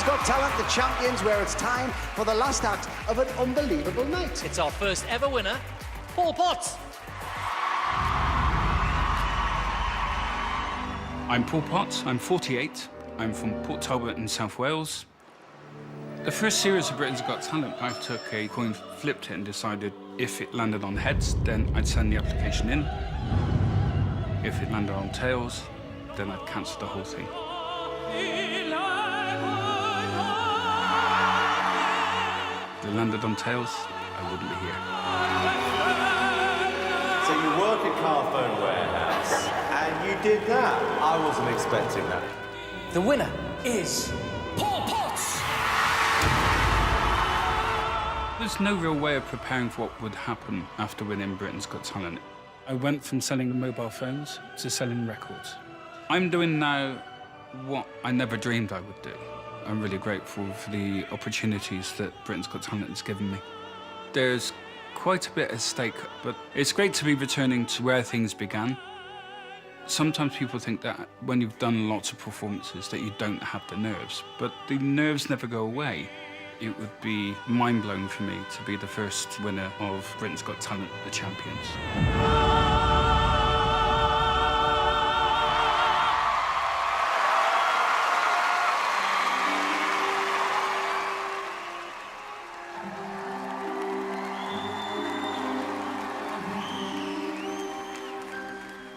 Britain's Got Talent, the champions, where it's time for the last act of an unbelievable night. It's our first ever winner, Paul Potts. I'm Paul Potts, I'm 48, I'm from Port Talbot in South Wales. The first series of Britain's Got Talent, I took a coin, flipped it and decided if it landed on heads, then I'd send the application in. If it landed on tails, then I'd cancel the whole thing. If it landed on tails, I wouldn't be here. So you work at Carphone Warehouse, and you did that. I wasn't expecting that. The winner is Paul Potts. There's no real way of preparing for what would happen after winning Britain's Got Talent. I went from selling mobile phones to selling records. I'm doing now what I never dreamed I would do. I'm really grateful for the opportunities that Britain's Got Talent has given me. There's quite a bit at stake, but it's great to be returning to where things began. Sometimes people think that when you've done lots of performances that you don't have the nerves, but the nerves never go away. It would be mind-blowing for me to be the first winner of Britain's Got Talent, the champions.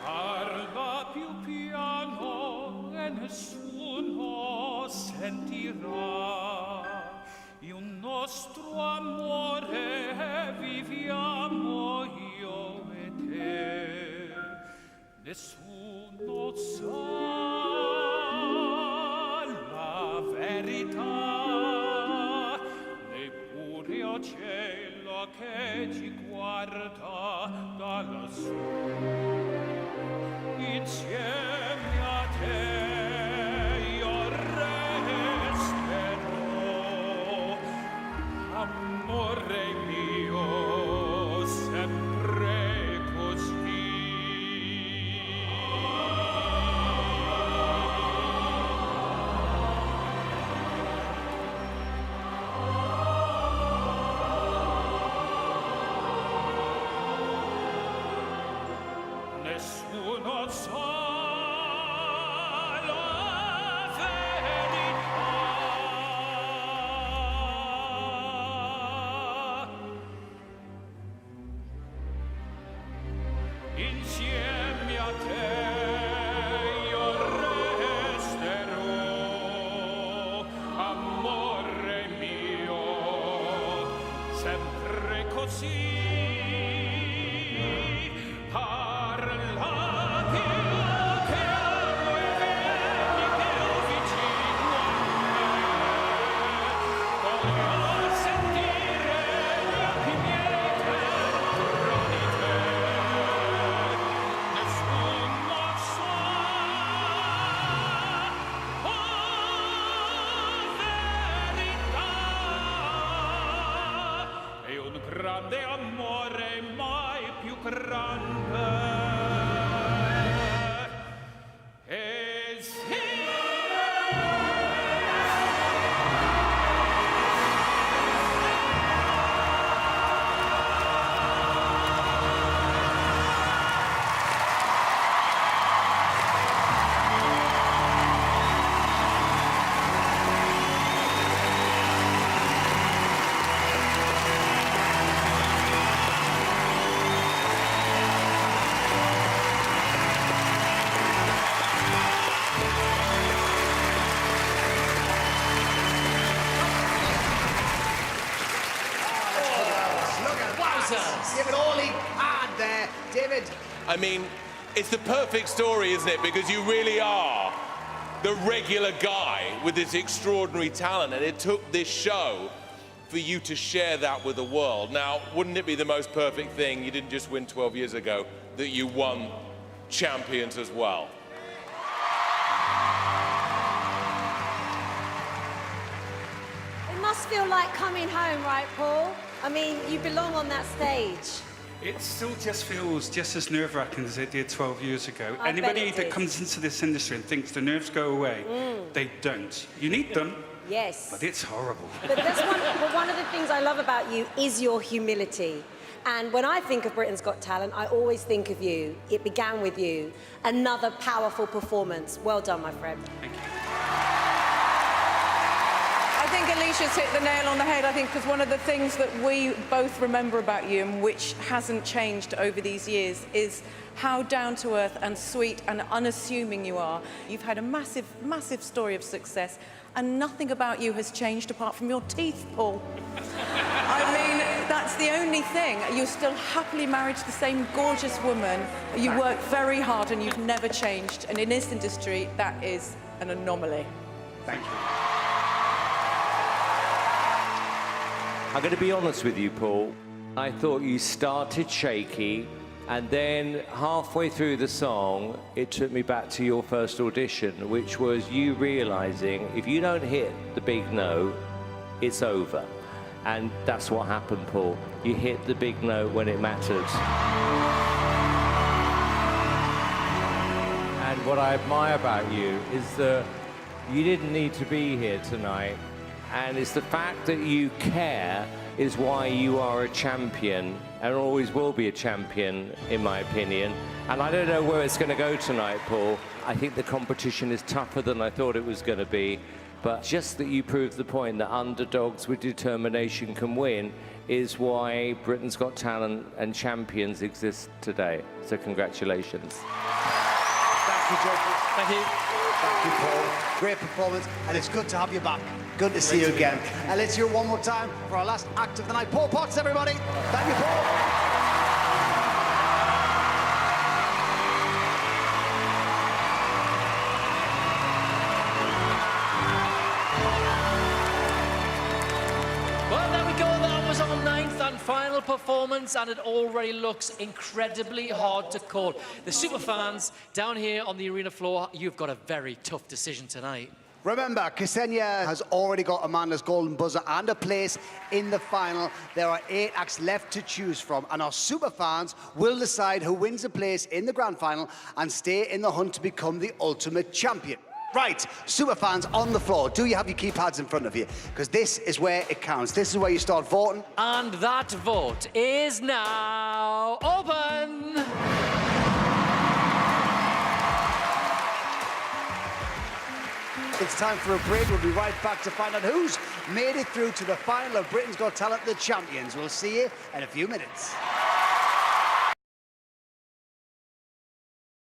Parla più piano e nessuno sentirà. Il nostro amore viviamo io e te. Nessuno sa la verità, neppure il cielo che ci guarda da lassù. Insieme a te io resterò, amore mio, sempre così. Nessuno sa la verità. Insieme a te io resterò, amore mio, sempre così. Grande amore, mai più grande. E sì. Give it all he had there, David. I mean, it's the perfect story, isn't it? Because you really are the regular guy with this extraordinary talent, and it took this show for you to share that with the world. Now, wouldn't it be the most perfect thing, you didn't just win 12 years ago, that you won champions as well? It must feel like coming home, right, Paul? I mean, you belong on that stage. It still just feels just as nerve-wracking as it did 12 years ago. I bet Anybody it that is. comes into this industry and thinks the nerves go away, they don't. You need them, Yes. But it's horrible. But one of the things I love about you is your humility. And when I think of Britain's Got Talent, I always think of you. It began with you. Another powerful performance. Well done, my friend. Thank you. I think Alicia's hit the nail on the head, I think, because one of the things that we both remember about you, and which hasn't changed over these years, is how down-to-earth and sweet and unassuming you are. You've had a massive, massive story of success, and nothing about you has changed apart from your teeth, Paul. I mean, that's the only thing. You're still happily married to the same gorgeous woman. You work very hard and you've never changed. And in this industry, that is an anomaly. Thank you. I'm going to be honest with you, Paul. I thought you started shaky, and then halfway through the song, it took me back to your first audition, which was you realising if you don't hit the big note, it's over. And that's what happened, Paul. You hit the big note when it mattered. And what I admire about you is that you didn't need to be here tonight. And it's the fact that you care is why you are a champion and always will be a champion, in my opinion. And I don't know where it's going to go tonight, Paul. I think the competition is tougher than I thought it was going to be. But just that you proved the point that underdogs with determination can win is why Britain's Got Talent and champions exist today. So congratulations. Thank you, judges. Thank you. Thank you, Paul. Great performance, and it's good to have you back. Good to see you again. And let's hear one more time for our last act of the night. Paul Potts, everybody. Thank you, Paul. Well, there we go. That was our 9th and final performance, and it already looks incredibly hard to call. The superfans down here on the arena floor, you've got a very tough decision tonight. Remember, Ksenia has already got Amanda's golden buzzer and a place in the final. There are 8 acts left to choose from, and our superfans will decide who wins a place in the grand final and stay in the hunt to become the ultimate champion. Right, superfans on the floor, do you have your keypads in front of you? Because this is where it counts. This is where you start voting. And that vote is now open. It's time for a break. We'll be right back to find out who's made it through to the final of Britain's Got Talent, the champions. We'll see you in a few minutes.